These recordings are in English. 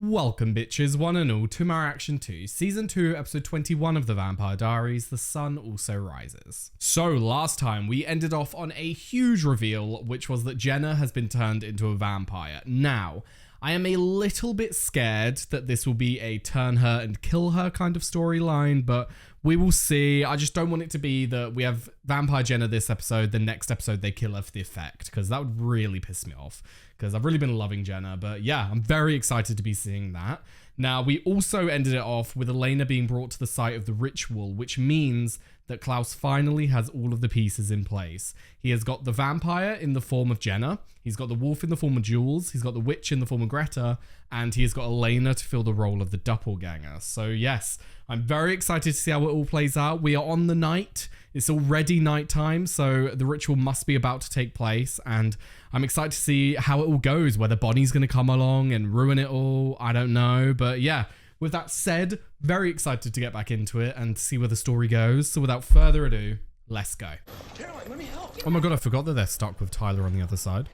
Welcome bitches, one and all, to My Reaction 2, Season 2, Episode 21 of the Vampire Diaries, The Sun Also Rises. So last time we ended off on a huge reveal, which was that Jenna has been turned into a vampire. Now, I am a little bit scared that this will be a turn her and kill her kind of storyline, but we will see. I just don't want it to be that we have Vampire Jenna this episode, the next episode they kill her for the effect, because that would really piss me off, because I've really been loving Jenna. But yeah, I'm very excited to be seeing that. Now, we also ended it off with Elena being brought to the site of the ritual, which means that Klaus finally has all of the pieces in place. He has got the vampire in the form of Jenna, he's got the wolf in the form of Jules, he's got the witch in the form of Greta, and he has got Elena to fill the role of the doppelganger. So yes, I'm very excited to see how it all plays out. We are on the night. It's already nighttime, so the ritual must be about to take place, and I'm excited to see how it all goes, whether Bonnie's going to come along and ruin it all. I don't know, but yeah. With that said, very excited to get back into it and see where the story goes. So without further ado, let's go. Caroline, let me help. Oh my god, I forgot that they're stuck with Tyler on the other side.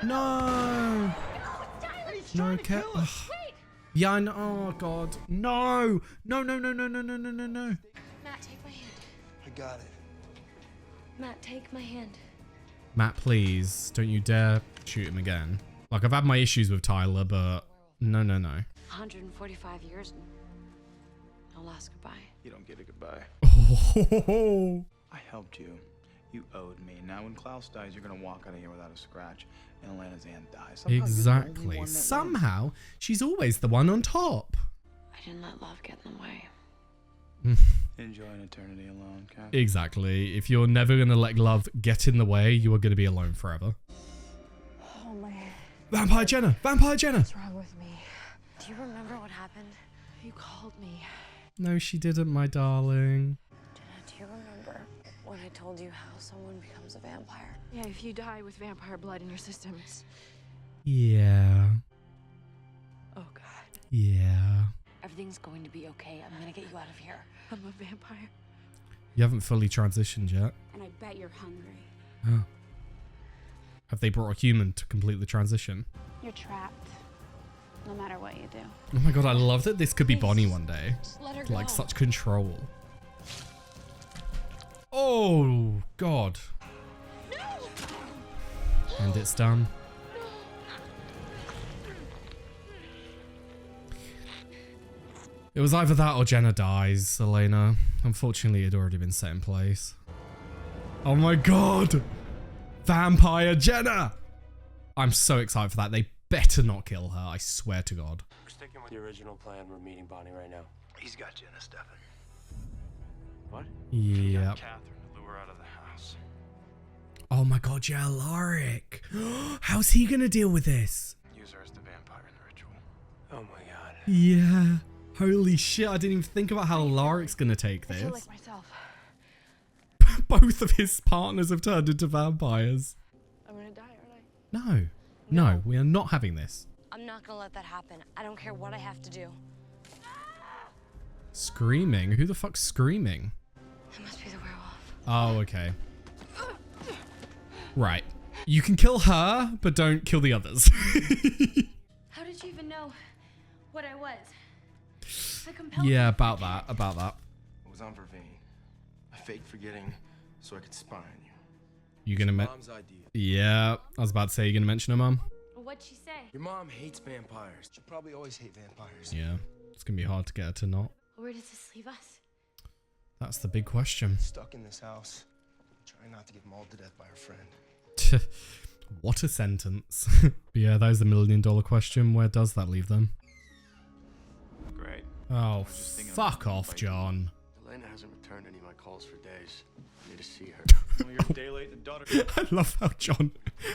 No! No, yeah, I know. Oh god. No! No, no, no, no, no, no, no, no, no. Matt, take my hand. I got it. Matt, take my hand. Matt, please, don't you dare shoot him again. Like, I've had my issues with Tyler, but no, no, no. 145 years and no last goodbye. You don't get a goodbye. Oh, I helped you. You owed me. Now when Klaus dies, you're gonna walk out of here without a scratch. And Elena's aunt dies. Somehow you're the only exactly. one that Somehow, she's always the one on top. I didn't let love get in the way. Enjoy an eternity alone, okay? Exactly. If you're never going to let love get in the way, you are going to be alone forever. Oh my. Vampire Jenna! Vampire Jenna! What's wrong with me? Do you remember what happened? You called me. No, she didn't, my darling. Jenna, do you remember when I told you how someone becomes a vampire? Yeah, if you die with vampire blood in your systems. Yeah. Oh god. Yeah. Everything's going to be okay. I'm gonna get you out of here. I'm a vampire. You haven't fully transitioned yet. And I bet you're hungry. Oh. Have they brought a human to complete the transition? You're trapped. No matter what you do. Oh my god, I love that this could be Bonnie one day. Just let her go. Like, such control. Oh, god. No! And it's done. It was either that or Jenna dies, Elena. Unfortunately, it had already been set in place. Oh my god! Vampire Jenna! I'm so excited for that. They better not kill her, I swear to god. We're sticking with the original plan. We're meeting Bonnie right now. He's got Jenna, Stefan. What? Yeah. Catherine to lure her out of the house. Oh my god, yeah, Alaric. How's he gonna deal with this? Use her as the vampire in the ritual. Oh my god. Yeah. Holy shit, I didn't even think about how Alaric's gonna take I feel this. like myself. Both of his partners have turned into vampires. I'm gonna die, aren't I? No. No, we are not having this. I'm not gonna let that happen. I don't care what I have to do. Screaming? Who the fuck's screaming? It must be the werewolf. Oh, okay. Right. You can kill her, but don't kill the others. How did you even know what I was? I compelled Yeah, you. about that. About that. It was on Vervain. I faked forgetting so I could spy on you. You gonna Mom's idea. Yeah, I was about to say, you gonna mention her mum? What'd she say? Your mom hates vampires. She'll probably always hate vampires. Yeah. It's gonna be hard to get her to not. Where does this leave us? That's the big question. Stuck in this house, trying not to get mauled to death by her friend. What a sentence. But yeah, that is the $1 million question. Where does that leave them? Great. Oh, fuck off, John. Elena hasn't returned any of my calls for days. I need to see her. Well, you're a day late and daughter. I love how John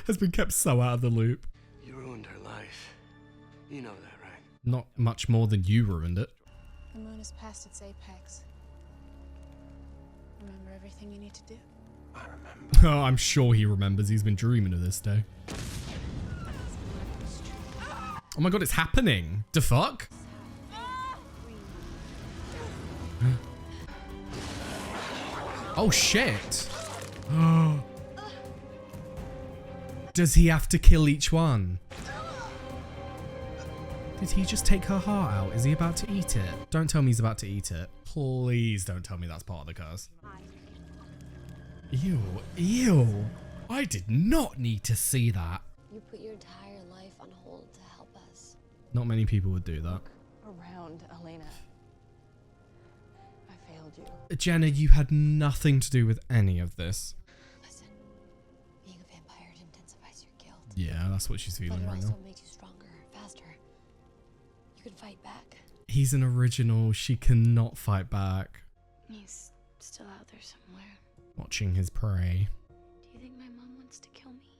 has been kept so out of the loop. You ruined her life. You know that, right? Not much more than you ruined it. The moon is past its apex. Remember everything you need to do. I remember. Oh, I'm sure he remembers. He's been dreaming of this day. Oh my god, it's happening. The fuck? Oh shit. Does he have to kill each one? Did he just take her heart out? Is he about to eat it? Don't tell me he's about to eat it. Please don't tell me that's part of the curse. Ew, ew. I did not need to see that. You put your entire life on hold to help us. Not many people would do that. Around, Elena. I failed you. Jenna, you had nothing to do with any of this. Listen, being a vampire intensifies your guilt. Yeah, that's what she's But feeling it right also now. makes you stronger, faster. You can fight back. He's an original. She cannot fight back. He's still out there somewhere. Watching his prey. Do you think my mom wants to kill me?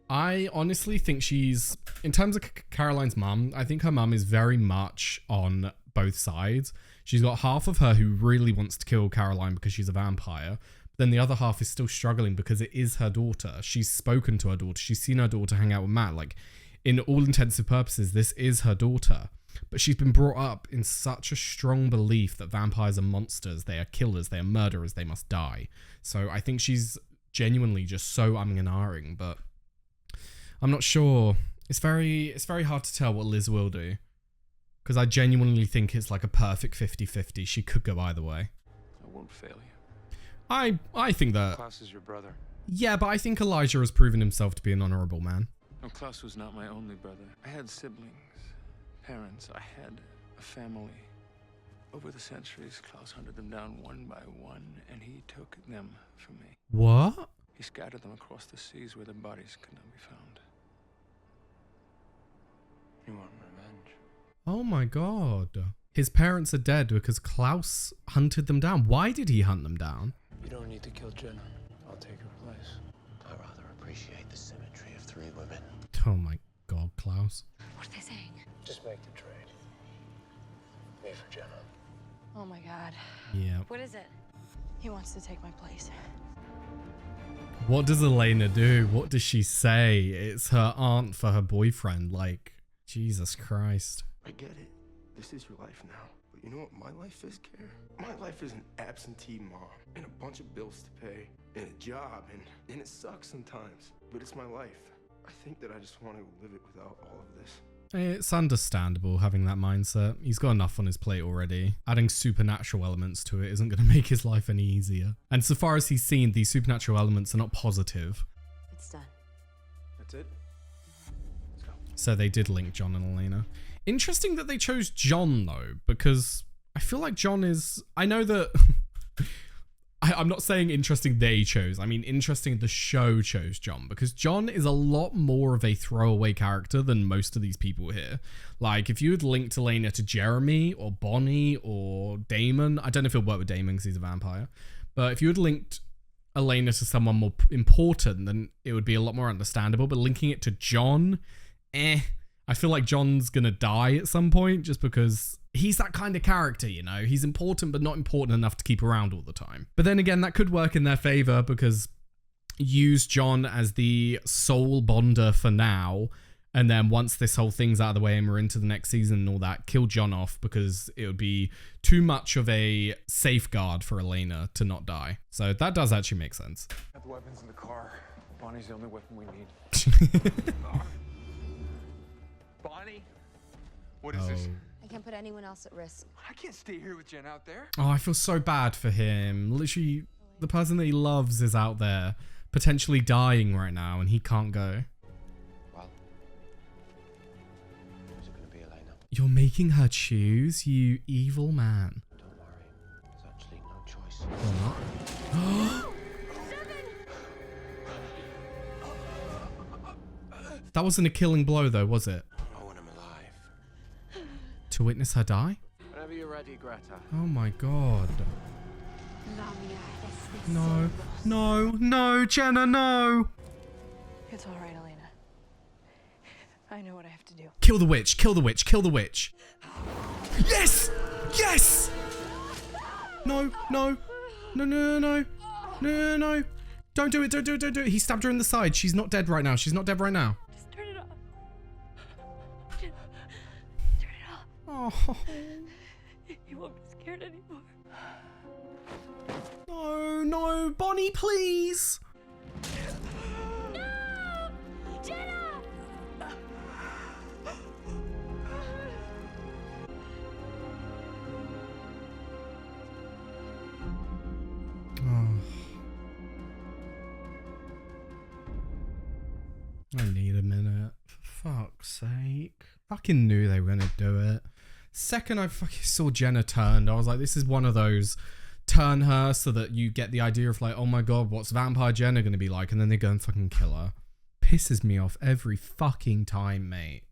I honestly think she's, in terms of Caroline's mum, I think her mum is very much on both sides. She's got half of her who really wants to kill Caroline because she's a vampire. But then the other half is still struggling because it is her daughter. She's spoken to her daughter. She's seen her daughter hang out with Matt. Like, in all intensive purposes, this is her daughter. But she's been brought up in such a strong belief that vampires are monsters. They are killers. They are murderers. They must die. So I think she's genuinely just so umming and ahhing, but I'm not sure. It's very hard to tell what Liz will do. Because I genuinely think it's like a perfect 50-50. She could go either way. I won't fail you. I think that... Klaus is your brother. Yeah, but I think Elijah has proven himself to be an honorable man. No, Klaus was not my only brother. I had siblings, parents. I had a family. Over the centuries, Klaus hunted them down one by one, and he took them from me. What? He scattered them across the seas where their bodies could not be found. You want revenge? Oh my god. His parents are dead because Klaus hunted them down. Why did he hunt them down? You don't need to kill Jenna. I'll take her place. I rather appreciate the symmetry of three women. Oh my god, Klaus. What are they saying? Just make the trade. Me for Jenna. Oh my god. Yeah. What is it? He wants to take my place. What does Elena do? What does she say? It's her aunt for her boyfriend. Like, Jesus Christ. I get it. This is your life now. But you know what my life is, Care? My life is an absentee mom and a bunch of bills to pay and a job and it sucks sometimes. But it's my life. I think that I just want to live it without all of this. It's understandable having that mindset. He's got enough on his plate already. Adding supernatural elements to it isn't going to make his life any easier. And so far as he's seen, these supernatural elements are not positive. It's done. That's it? Let's go. So they did link John and Elena. Interesting that they chose John though, because I feel like John is... I know that... I'm not saying interesting they chose. I mean interesting the show chose John, because John is a lot more of a throwaway character than most of these people here. Like, if you had linked Elena to Jeremy or Bonnie or Damon, I don't know if it'll work with Damon because he's a vampire, but if you had linked Elena to someone more important, then it would be a lot more understandable. But linking it to John, I feel like John's gonna die at some point just because he's that kind of character, you know? He's important, but not important enough to keep around all the time. But then again, that could work in their favor because use John as the sole bonder for now, and then once this whole thing's out of the way and we're into the next season and all that, kill John off because it would be too much of a safeguard for Elena to not die. So that does actually make sense. Got the weapons in the car. Bonnie's the only weapon we need. Bonnie? What is this? I can't put anyone else at risk. I can't stay here with Jen out there. Oh, I feel so bad for him. Literally, the person that he loves is out there, potentially dying right now, and he can't go. Well, who's it going to be, Elena? You're making her choose, you evil man. Don't worry. There's actually no choice. What? That wasn't a killing blow, though, was it? I want him alive. To witness her die? Whenever you're ready, Greta. Oh my god. No, no, no, Jenna, no! It's all right, Elena. I know what I have to do. Kill the witch, kill the witch, kill the witch! Yes! Yes! No, no, no, no, no, no, no, no. Don't do it, don't do it, don't do it. He stabbed her in the side. She's not dead right now. She's not dead right now. Just turn it off. Turn it off. Oh. You won't be scared anymore. No, no, Bonnie, please. No! Jenna! I need a minute. For fuck's sake. Fucking knew they were gonna do it. Second I fucking saw Jenna turned, I was like, this is one of those turn her so that you get the idea of like, oh my god, what's Vampire Jenna gonna be like? And then they go and fucking kill her. Pisses me off every fucking time, mate.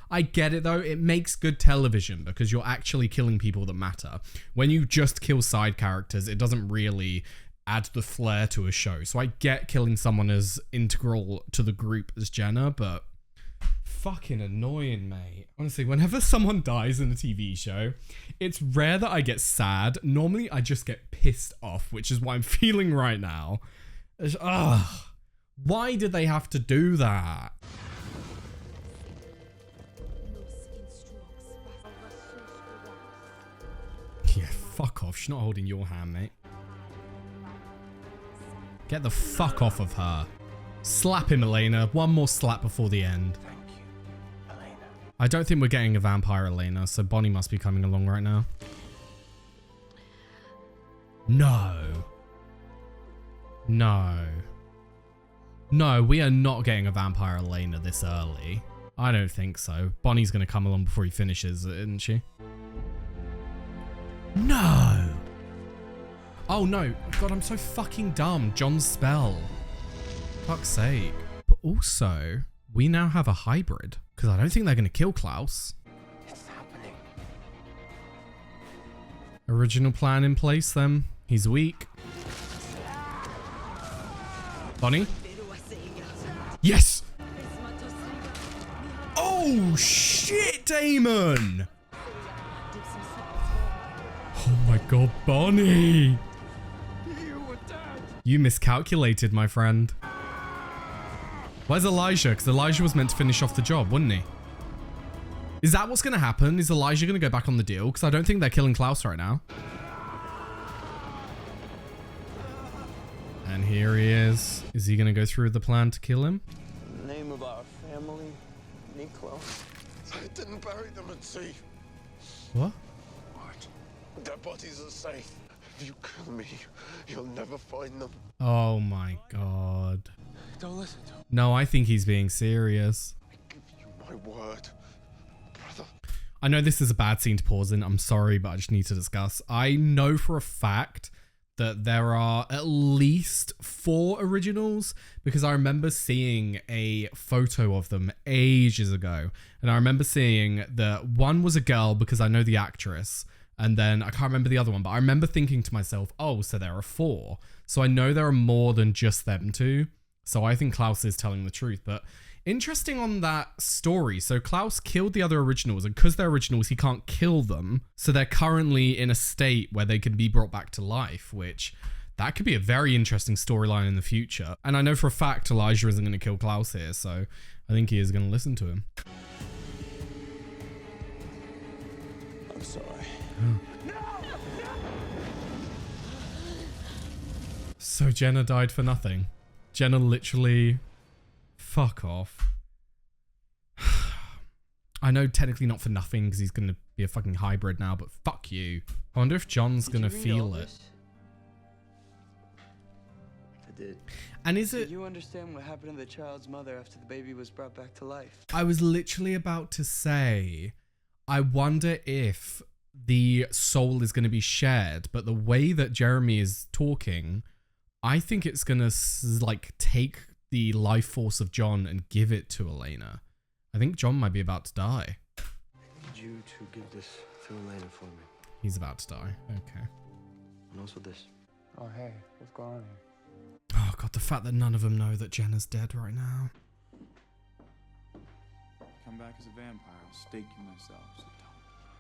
I get it though, it makes good television because you're actually killing people that matter. When you just kill side characters, it doesn't really add the flair to a show. So I get killing someone as integral to the group as Jenna, but fucking annoying, mate. Honestly, whenever someone dies in a TV show, it's rare that I get sad. Normally I just get pissed off, which is what I'm feeling right now. Ugh. Why did they have to do that? Yeah, fuck off. She's not holding your hand, mate. Get the fuck off of her. Slap him, Elena. One more slap before the end. Thank you, Elena. I don't think we're getting a vampire Elena, so Bonnie must be coming along right now. No. No. No, we are not getting a vampire Elena this early. I don't think so. Bonnie's going to come along before he finishes, isn't she? No. Oh no. God, I'm so fucking dumb. John's spell. Fuck's sake. But also, we now have a hybrid. Because I don't think they're going to kill Klaus. It's happening. Original plan in place then. He's weak. Bonnie? Yes! Oh shit, Damon! Oh my god, Bonnie! You miscalculated, my friend. Where's Elijah? Because Elijah was meant to finish off the job, wouldn't he? Is that what's going to happen? Is Elijah going to go back on the deal? Because I don't think they're killing Klaus right now. And here he is. Is he going to go through with the plan to kill him? In the name of our family, Nico. I didn't bury them at sea. What? What? Their bodies are safe. If you kill me, you'll never find them. Oh my god. Don't listen to him. No, I think he's being serious. I give you my word, brother. I know this is a bad scene to pause in. I'm sorry, but I just need to discuss. I know for a fact that there are at least 4 originals because I remember seeing a photo of them ages ago. And I remember seeing that one was a girl because I know the actress. And then I can't remember the other one, but I remember thinking to myself, oh, so there are 4. So I know there are more than just them 2. So I think Klaus is telling the truth. But interesting on that story. So Klaus killed the other originals, and because they're originals, he can't kill them. So they're currently in a state where they can be brought back to life, which that could be a very interesting storyline in the future. And I know for a fact Elijah isn't going to kill Klaus here, so I think he is going to listen to him. I'm sorry. So Jenna died for nothing. Jenna literally... Fuck off. I know technically not for nothing because he's going to be a fucking hybrid now, but fuck you. I wonder if John's going to feel it. I did. And is it... Do you understand what happened to the child's mother after the baby was brought back to life? I was literally about to say, I wonder if the soul is going to be shared, but the way that Jeremy is talking, I think it's going to like take the life force of John and give it to Elena. I think John might be about to die. I need you to give this to Elena for me. He's about to die. Okay. And also this. Oh, hey, what's going on here? Oh god, the fact that none of them know that Jenna's dead right now. Come back as a vampire, I'll stake you myself, so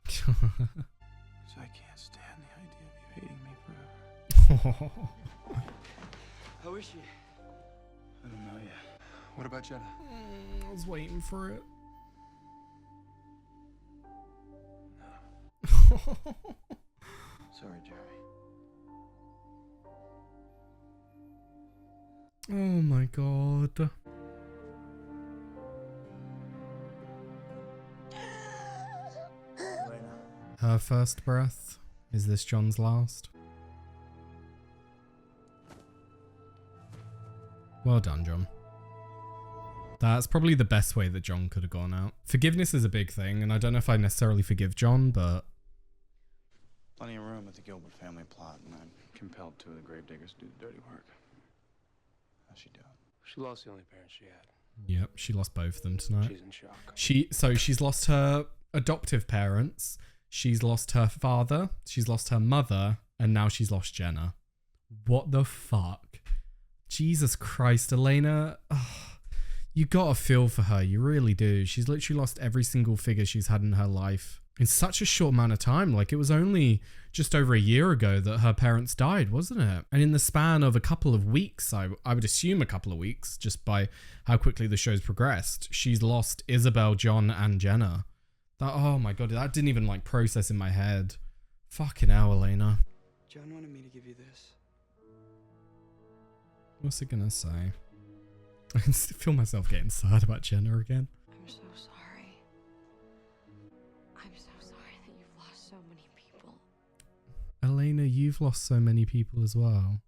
don't. So I can't stand the idea of you hating me forever. How is she? I don't know yet. What about Jenna? I was waiting for it. Sorry, Jeremy. Oh my god. Elena. Her first breath. Is this John's last? Well done, John. That's probably the best way that John could have gone out. Forgiveness is a big thing, and I don't know if I necessarily forgive John, but... Plenty of room at the Gilbert family plot, and I'm compelled two of the gravediggers to do the dirty work. How's she doing? She lost the only parent she had. Yep, she lost both of them tonight. She's in shock. She's lost her adoptive parents, she's lost her father, she's lost her mother, and now she's lost Jenna. What the fuck? Jesus Christ, Elena. Ugh, you gotta feel for her, you really do. She's literally lost every single figure she's had in her life in such a short amount of time. Like, it was only just over a year ago that her parents died, wasn't it? And in the span of a couple of weeks, I would assume a couple of weeks, just by how quickly the show's progressed, she's lost Isabel, John, and Jenna. That, oh my god, that didn't even like process in my head. Fucking hell, Elena. John wanted me to give you this. What's it gonna say? I can still feel myself getting sad about Jenna again. I'm so sorry. I'm so sorry that you've lost so many people. Elena, you've lost so many people as well.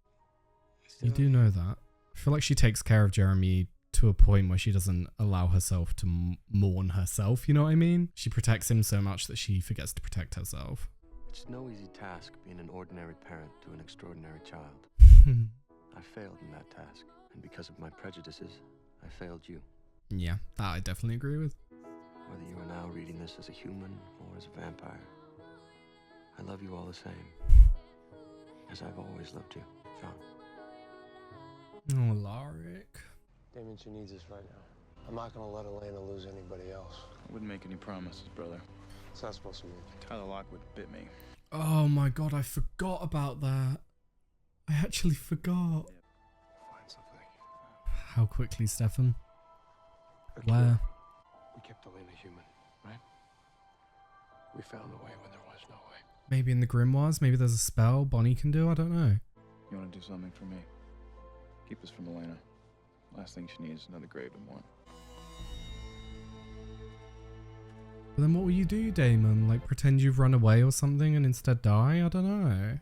You do know that. I feel like she takes care of Jeremy to a point where she doesn't allow herself to mourn herself, you know what I mean? She protects him so much that she forgets to protect herself. It's no easy task being an ordinary parent to an extraordinary child. I failed in that task, and because of my prejudices, I failed you. Yeah, that I definitely agree with. Whether you are now reading this as a human or as a vampire, I love you all the same, as I've always loved you, John. Oh, Lorik. Damien, she needs us right now. I'm not gonna let Elena lose anybody else. I wouldn't make any promises, brother. What's that supposed to mean? Tyler Lockwood bit me. Oh my god, I forgot about that. I actually forgot. Find something. How quickly, Stefan? A Where? cure. We kept Elena human, right? We found a way when there was no way. Maybe in the grimoires? Maybe there's a spell Bonnie can do? I don't know. You want to do something for me? Keep us from Elena. Last thing she needs is another grave to mourn. But then what will you do, Damon? Like, pretend you've run away or something and instead die? I don't know.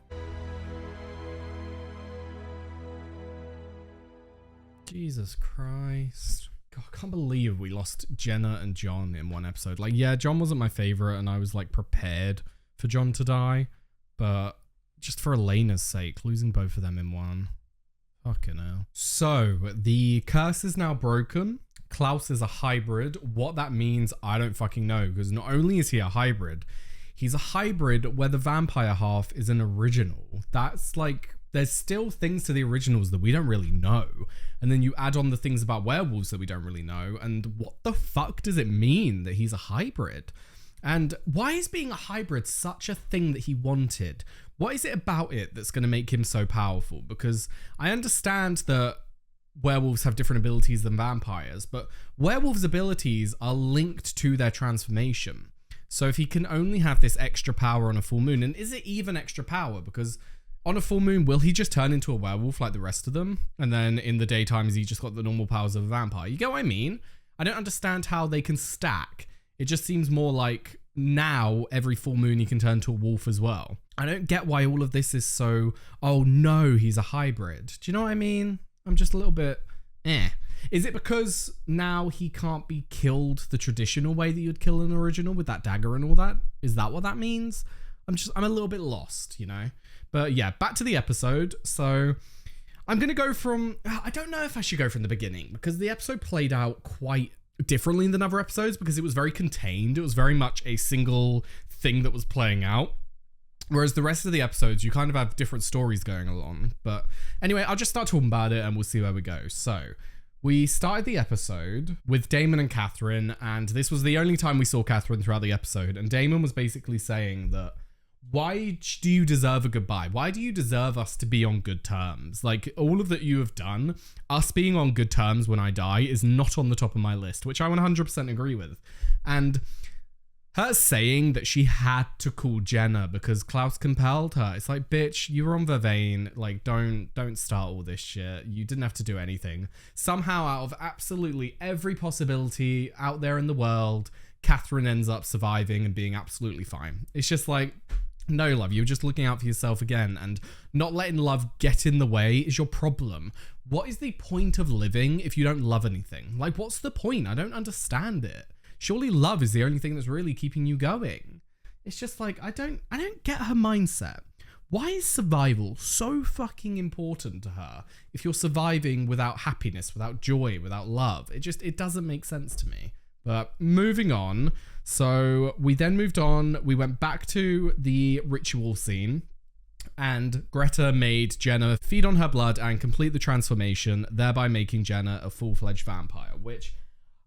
Jesus Christ. God, I can't believe we lost Jenna and John in one episode. Like, yeah, John wasn't my favorite and I was, like, prepared for John to die. But just for Elena's sake, losing both of them in one. Fucking hell. So, the curse is now broken. Klaus is a hybrid. What that means, I don't fucking know. Because not only is he a hybrid, he's a hybrid where the vampire half is an original. That's like, there's still things to the originals that we don't really know. And then you add on the things about werewolves that we don't really know. And what the fuck does it mean that he's a hybrid? And why is being a hybrid such a thing that he wanted? What is it about it that's going to make him so powerful? Because I understand that werewolves have different abilities than vampires, but werewolves' abilities are linked to their transformation. So if he can only have this extra power on a full moon, and is it even extra power? Because on a full moon, will he just turn into a werewolf like the rest of them? And then in the daytime, has he just got the normal powers of a vampire? You get what I mean? I don't understand how they can stack. It just seems more like now every full moon he can turn to a wolf as well. I don't get why all of this is so, oh no, he's a hybrid. Do you know what I mean? I'm just a little bit, Is it because now he can't be killed the traditional way that you'd kill an original with that dagger and all that? Is that what that means? I'm a little bit lost, you know? But yeah, back to the episode. So I'm going to go from, I don't know if I should go from the beginning because the episode played out quite differently than other episodes because it was very contained. It was very much a single thing that was playing out. Whereas the rest of the episodes, you kind of have different stories going along. But anyway, I'll just start talking about it and we'll see where we go. So we started the episode with Damon and Catherine, and this was the only time we saw Catherine throughout the episode. And Damon was basically saying that, why do you deserve a goodbye? Why do you deserve us to be on good terms? Like, all of that you have done, us being on good terms when I die is not on the top of my list, which I 100% agree with. And her saying that she had to call Jenna because Klaus compelled her. It's like, bitch, you were on Vervain. Like, don't start all this shit. You didn't have to do anything. Somehow, out of absolutely every possibility out there in the world, Catherine ends up surviving and being absolutely fine. It's just like, No, love, you're just looking out for yourself again, and not letting love get in the way is your problem. What is the point of living if you don't love anything? Like, what's the point? I don't understand it. Surely love is the only thing that's really keeping you going. It's just like, I don't get her mindset. Why is survival so fucking important to her if you're surviving without happiness, without joy, without love? It doesn't make sense to me. But moving on. So we then moved on. We went back to the ritual scene, and Greta made Jenna feed on her blood and complete the transformation, thereby making Jenna a full-fledged vampire, which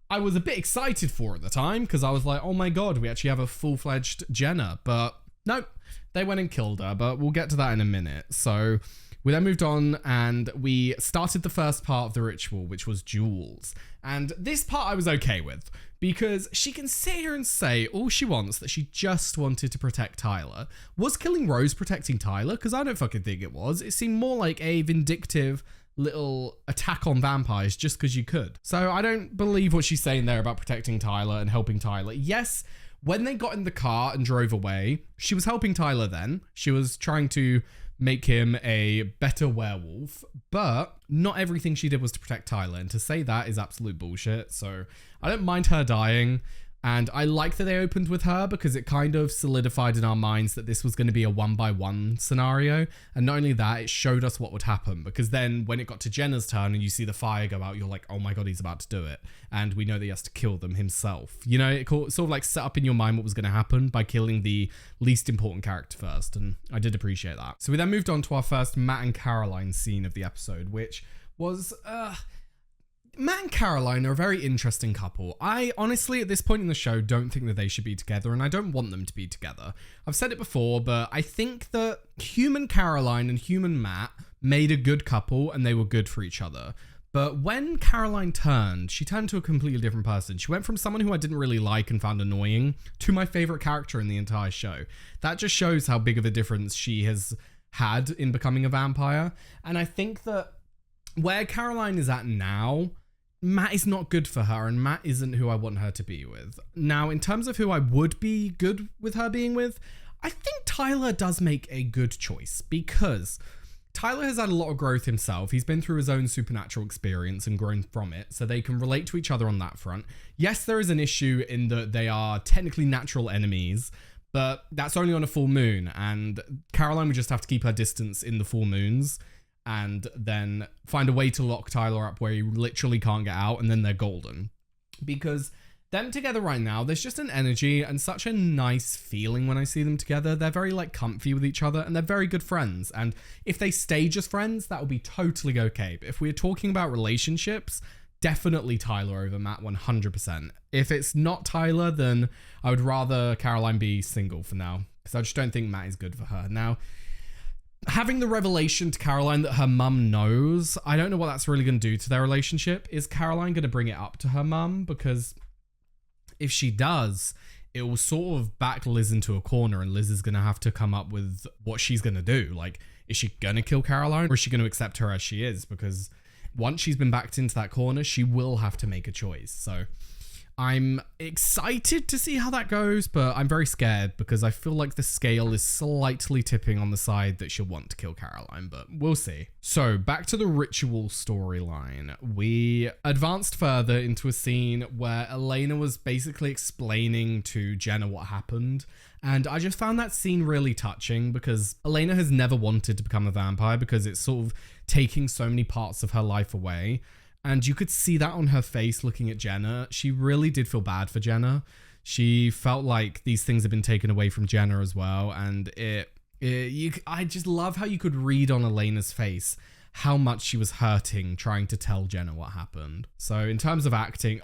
I was a bit excited for at the time because I was like, oh my god, we actually have a full-fledged Jenna. But nope, they went and killed her, but we'll get to that in a minute. So we then moved on and we started the first part of the ritual, which was Jules. And this part I was okay with because she can sit here and say all she wants, that she just wanted to protect Tyler. Was killing Rose protecting Tyler? Because I don't fucking think it was. It seemed more like a vindictive little attack on vampires just because you could. So I don't believe what she's saying there about protecting Tyler and helping Tyler. Yes, when they got in the car and drove away, she was helping Tyler then. She was trying to make him a better werewolf, but not everything she did was to protect Tyler, and to say that is absolute bullshit. So I don't mind her dying, and I like that they opened with her because it kind of solidified in our minds that this was going to be a 1-by-1 scenario. And not only that, it showed us what would happen, because then when it got to Jenna's turn and you see the fire go out, you're like, oh my god, he's about to do it. And we know that he has to kill them himself. You know, it sort of like set up in your mind what was going to happen by killing the least important character first. And I did appreciate that. So we then moved on to our first Matt and Caroline scene of the episode, which was, Matt and Caroline are a very interesting couple. I honestly, at this point in the show, don't think that they should be together, and I don't want them to be together. I've said it before, but I think that human Caroline and human Matt made a good couple, and they were good for each other. But when Caroline turned, she turned to a completely different person. She went from someone who I didn't really like and found annoying to my favorite character in the entire show. That just shows how big of a difference she has had in becoming a vampire. And I think that where Caroline is at now, Matt is not good for her, and Matt isn't who I want her to be with. Now, in terms of who I would be good with her being with, I think Tyler does make a good choice, because Tyler has had a lot of growth himself. He's been through his own supernatural experience and grown from it, so they can relate to each other on that front. Yes, there is an issue in that they are technically natural enemies, but that's only on a full moon, and Caroline would just have to keep her distance in the full moons and then find a way to lock Tyler up where he literally can't get out, and then they're golden. Because them together right now, there's just an energy and such a nice feeling when I see them together. They're very like comfy with each other, and they're very good friends. And if they stay just friends, that would be totally okay. But if we're talking about relationships, definitely Tyler over Matt 100%. If it's not Tyler, then I would rather Caroline be single for now, because I just don't think Matt is good for her. Now, having the revelation to Caroline that her mum knows, I don't know what that's really going to do to their relationship. Is Caroline going to bring it up to her mum? Because if she does, it will sort of back Liz into a corner, and Liz is going to have to come up with what she's going to do. Like, is she going to kill Caroline, or is she going to accept her as she is? Because once she's been backed into that corner, she will have to make a choice. So I'm excited to see how that goes, but I'm very scared because I feel like the scale is slightly tipping on the side that she'll want to kill Caroline, but we'll see. So back to the ritual storyline. We advanced further into a scene where Elena was basically explaining to Jenna what happened. And I just found that scene really touching because Elena has never wanted to become a vampire because it's sort of taking so many parts of her life away. And you could see that on her face looking at Jenna. She really did feel bad for Jenna. She felt like these things had been taken away from Jenna as well. And I just love how you could read on Elena's face how much she was hurting trying to tell Jenna what happened. So in terms of acting,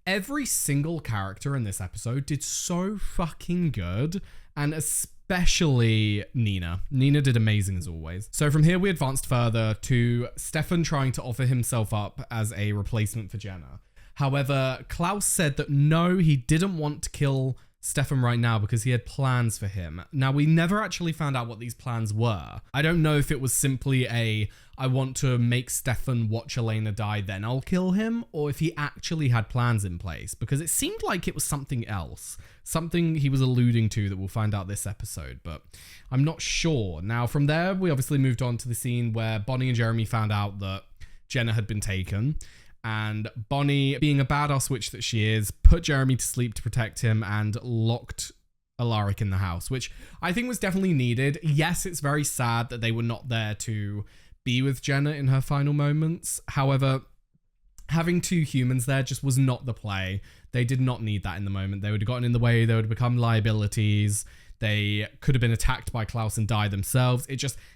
every single character in this episode did so fucking good. And especially Nina. Nina did amazing as always. So from here we advanced further to Stefan trying to offer himself up as a replacement for Jenna. However, Klaus said that no, he didn't want to kill Stefan right now because he had plans for him. Now, we never actually found out what these plans were. I don't know if it was simply I want to make Stefan watch Elena die, then I'll kill him, or if he actually had plans in place, because it seemed like it was something else. Something he was alluding to that we'll find out this episode, but I'm not sure. Now, from there, we obviously moved on to the scene where Bonnie and Jeremy found out that Jenna had been taken. And Bonnie, being a badass witch that she is, put Jeremy to sleep to protect him and locked Alaric in the house, which I think was definitely needed. Yes, it's very sad that they were not there to be with Jenna in her final moments. However, having two humans there just was not the play. They did not need that in the moment. They would have gotten in the way. They would have become liabilities. They could have been attacked by Klaus and died themselves.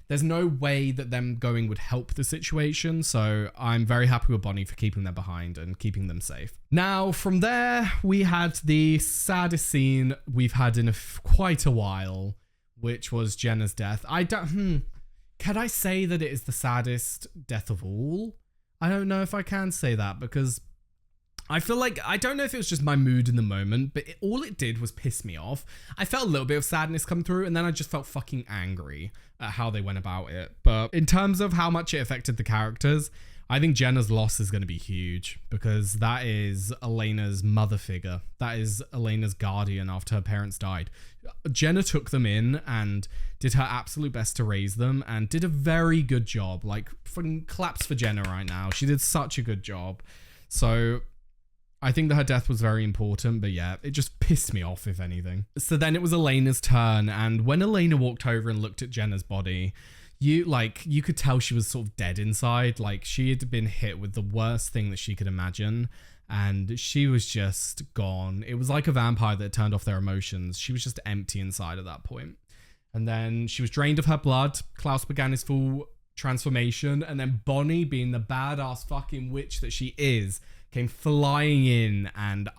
There's no way that them going would help the situation. So I'm very happy with Bonnie for keeping them behind and keeping them safe. Now, from there, we had the saddest scene we've had in quite a while, which was Jenna's death. Can I say that it is the saddest death of all? I don't know if I can say that because I feel like, I don't know if it was just my mood in the moment, but all it did was piss me off. I felt a little bit of sadness come through, and then I just felt fucking angry at how they went about it. But in terms of how much it affected the characters, I think Jenna's loss is going to be huge, because that is Elena's mother figure. That is Elena's guardian after her parents died. Jenna took them in and did her absolute best to raise them and did a very good job. Like, fucking claps for Jenna right now. She did such a good job. So I think that her death was very important, but yeah, it just pissed me off, if anything. So then it was Elena's turn, and when Elena walked over and looked at Jenna's body, you could tell she was sort of dead inside. Like, she had been hit with the worst thing that she could imagine, and she was just gone. It was like a vampire that turned off their emotions. She was just empty inside at that point. And then she was drained of her blood. Klaus began his full transformation, and then Bonnie, being the badass fucking witch that she is, came flying in, and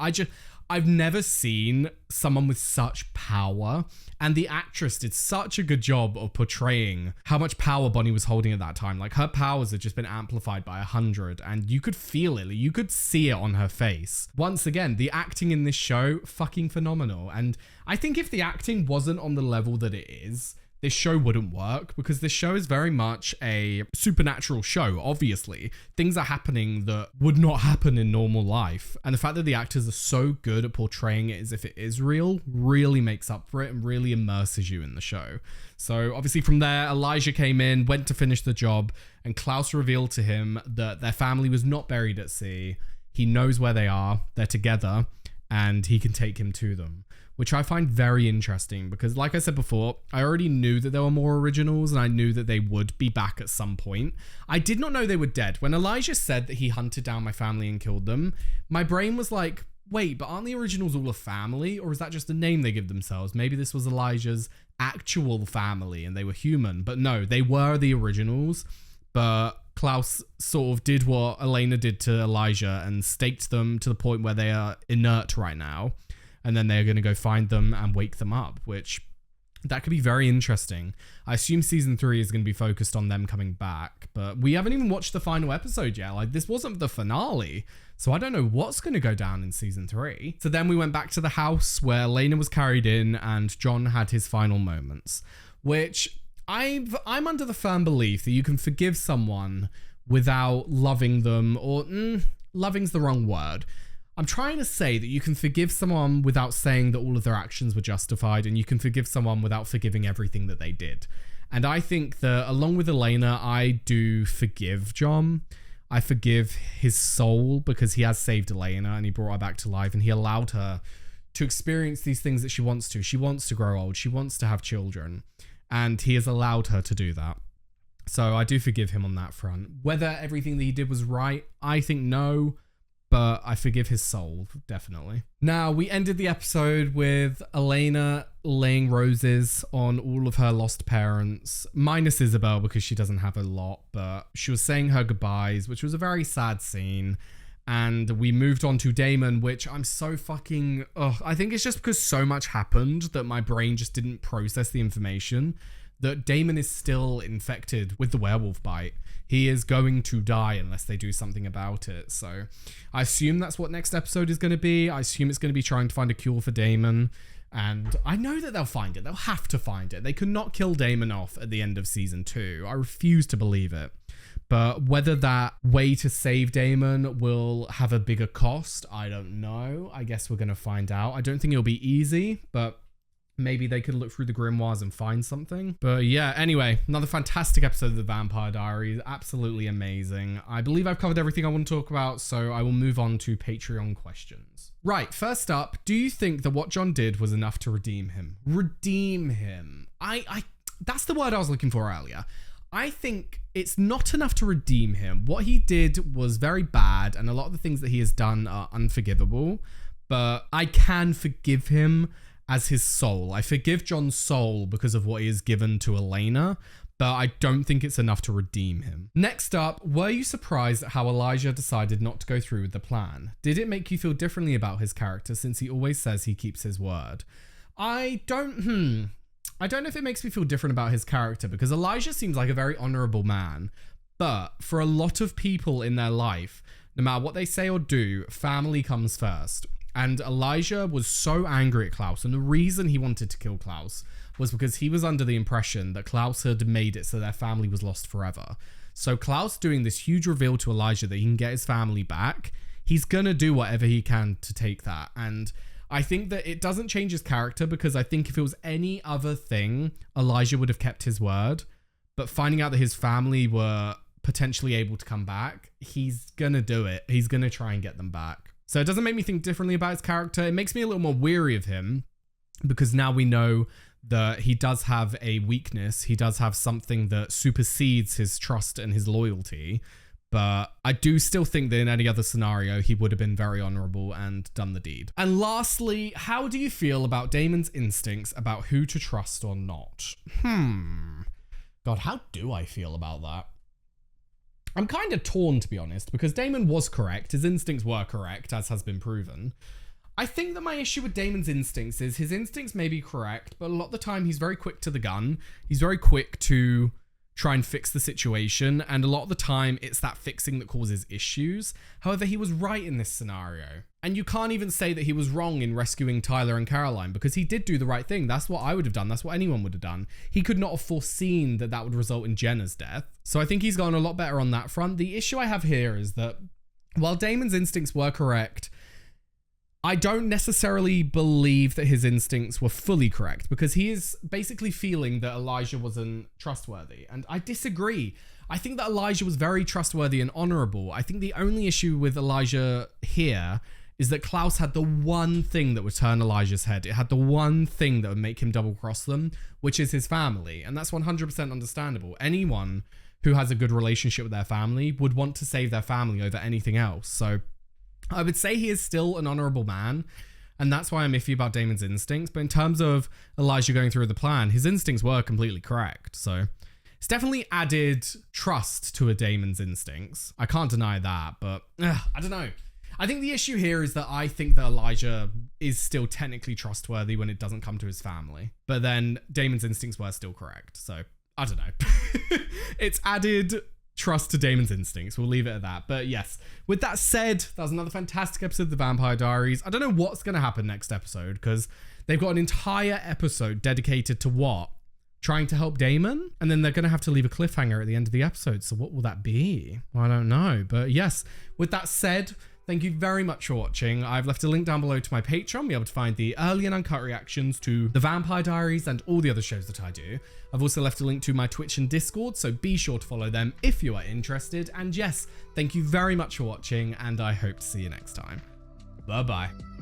I've never seen someone with such power, and the actress did such a good job of portraying how much power Bonnie was holding at that time. Like, her powers had just been amplified by 100, and you could feel it, you could see it on her face. Once again, the acting in this show, fucking phenomenal, and I think if the acting wasn't on the level that it is, this show wouldn't work, because this show is very much a supernatural show, obviously. Things are happening that would not happen in normal life. And the fact that the actors are so good at portraying it as if it is real really makes up for it and really immerses you in the show. So obviously from there, Elijah came in, went to finish the job, and Klaus revealed to him that their family was not buried at sea. He knows where they are, they're together, and he can take him to them, which I find very interesting because, like I said before, I already knew that there were more originals and I knew that they would be back at some point. I did not know they were dead. When Elijah said that he hunted down my family and killed them, my brain was like, wait, but aren't the originals all a family? Or is that just a name they give themselves? Maybe this was Elijah's actual family and they were human. But no, they were the originals. But Klaus sort of did what Elena did to Elijah and staked them to the point where they are inert right now. And then they're going to go find them and wake them up, which that could be very interesting. I assume season 3 is going to be focused on them coming back, but we haven't even watched the final episode yet. Like, this wasn't the finale, so I don't know what's going to go down in season 3. So then we went back to the house where Elena was carried in and John had his final moments, which I'm under the firm belief that you can forgive someone without loving them, or loving's the wrong word. I'm trying to say that you can forgive someone without saying that all of their actions were justified, and you can forgive someone without forgiving everything that they did. And I think that along with Elena, I do forgive John. I forgive his soul because he has saved Elena and he brought her back to life and he allowed her to experience these things that she wants to. She wants to grow old. She wants to have children, and he has allowed her to do that. So I do forgive him on that front. Whether everything that he did was right, I think no. But I forgive his soul, definitely. Now, we ended the episode with Elena laying roses on all of her lost parents, minus Isabel because she doesn't have a lot, but she was saying her goodbyes, which was a very sad scene. And we moved on to Damon, which I'm so fucking... I think it's just because so much happened that my brain just didn't process the information that Damon is still infected with the werewolf bite. He is going to die unless they do something about it. So I assume that's what next episode is going to be. I assume it's going to be trying to find a cure for Damon. And I know that they'll find it. They'll have to find it. They could not kill Damon off at the end of season 2. I refuse to believe it. But whether that way to save Damon will have a bigger cost, I don't know. I guess we're going to find out. I don't think it'll be easy, but maybe they could look through the grimoires and find something. But yeah, anyway, another fantastic episode of The Vampire Diaries. Absolutely amazing. I believe I've covered everything I want to talk about, so I will move on to Patreon questions. Right, first up, do you think that what John did was enough to redeem him? Redeem him. That's the word I was looking for earlier. I think it's not enough to redeem him. What he did was very bad, and a lot of the things that he has done are unforgivable, but I can forgive him as his soul. I forgive John's soul because of what he has given to Elena, but I don't think it's enough to redeem him. Next up, were you surprised at how Elijah decided not to go through with the plan? Did it make you feel differently about his character since he always says he keeps his word? I don't know if it makes me feel different about his character, because Elijah seems like a very honorable man, but for a lot of people in their life, no matter what they say or do, family comes first. And Elijah was so angry at Klaus, and the reason he wanted to kill Klaus was because he was under the impression that Klaus had made it so their family was lost forever. So Klaus doing this huge reveal to Elijah that he can get his family back, he's gonna do whatever he can to take that. And I think that it doesn't change his character, because I think if it was any other thing, Elijah would have kept his word. But finding out that his family were potentially able to come back, he's gonna do it. He's gonna try and get them back. So it doesn't make me think differently about his character. It makes me a little more weary of him, because now we know that he does have a weakness. He does have something that supersedes his trust and his loyalty. But I do still think that in any other scenario, he would have been very honorable and done the deed. And lastly, how do you feel about Damon's instincts about who to trust or not? God, how do I feel about that? I'm kind of torn, to be honest, because Damon was correct. His instincts were correct, as has been proven. I think that my issue with Damon's instincts is his instincts may be correct, but a lot of the time he's very quick to the gun. He's very quick to try and fix the situation, and a lot of the time it's that fixing that causes issues. However, he was right in this scenario, and you can't even say that he was wrong in rescuing Tyler and Caroline, because he did do the right thing. That's what I would have done. That's what anyone would have done. He could not have foreseen that that would result in Jenna's death. So I think he's gotten a lot better on that front. The issue I have here is that while Damon's instincts were correct, I don't necessarily believe that his instincts were fully correct, because he is basically feeling that Elijah wasn't trustworthy. And I disagree. I think that Elijah was very trustworthy and honorable. I think the only issue with Elijah here is that Klaus had the one thing that would turn Elijah's head. It had the one thing that would make him double cross them, which is his family. And that's 100% understandable. Anyone who has a good relationship with their family would want to save their family over anything else. So I would say he is still an honorable man, and that's why I'm iffy about Damon's instincts. But in terms of Elijah going through the plan, his instincts were completely correct. So it's definitely added trust to a Damon's instincts. I can't deny that, but I don't know. I think the issue here is that I think that Elijah is still technically trustworthy when it doesn't come to his family. But then Damon's instincts were still correct. So I don't know. It's added trust to Damon's instincts. We'll leave it at that. But yes, with that said, that was another fantastic episode of The Vampire Diaries. I don't know what's going to happen next episode, because they've got an entire episode dedicated to what? Trying to help Damon? And then they're going to have to leave a cliffhanger at the end of the episode. So what will that be? Well, I don't know. But yes, with that said, thank you very much for watching. I've left a link down below to my Patreon. Be able to find the early and uncut reactions to The Vampire Diaries and all the other shows that I do. I've also left a link to my Twitch and Discord, so be sure to follow them if you are interested. And yes, thank you very much for watching, and I hope to see you next time. Bye-bye.